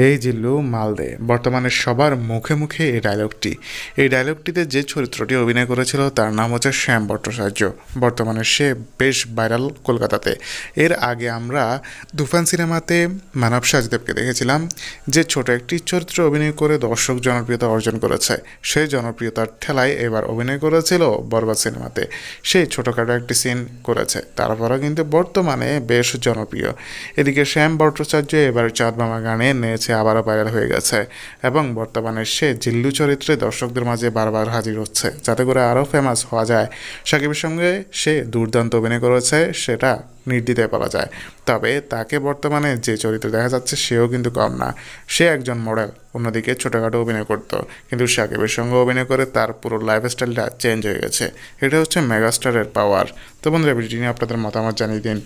এই জিল্লু মালদে বর্তমানে সবার মুখে মুখে এই ডায়লগটিতে যে চরিত্রটি অভিনয় করেছিল তার নাম হচ্ছে শ্যাম ভট্টাচার্য। বর্তমানে সে বেশ ভাইরাল কলকাতাতে। এর আগে আমরা তুফান সিনেমাতে মানব সাজদেবকে দেখেছিলাম, যে ছোট একটি চরিত্র অভিনয় করে দর্শক জনপ্রিয়তা অর্জন করেছে। সেই জনপ্রিয়তার ঠেলায় এবার অভিনয় করেছিল বরবাদ সিনেমাতে। সেই ছোটোখাটো একটি সিন করেছে, তারপরেও কিন্তু বর্তমানে বেশ জনপ্রিয়। এদিকে শ্যাম ভট্টাচার্য এবার চাঁদ মামা গানে নেচে আবারও ভাইরাল হয়ে গেছে এবং বর্তমানে সে জিল্লু চরিত্রে দর্শকদের মাঝে বারবার হাজির হচ্ছে, যাতে করে আরও ফেমাস হওয়া যায়। সাকিবের সঙ্গে সে দুর্দান্ত অভিনয় করেছে, সেটা নির্দ্বিধায় বলা যায়। তবে তাকে বর্তমানে যে চরিত্রে দেখা যাচ্ছে সেও কিন্তু কম না। সে একজন মডেল, অন্যদিকে ছোটোখাটো অভিনয় করতো, কিন্তু সাকিবের সঙ্গে অভিনয় করে তার পুরো লাইফস্টাইলটা চেঞ্জ হয়ে গেছে। এটা হচ্ছে মেগাস্টারের পাওয়ার। তো বন্ধুরা, ভিডিওটি নিয়ে আপনাদের মতামত জানিয়ে দিন।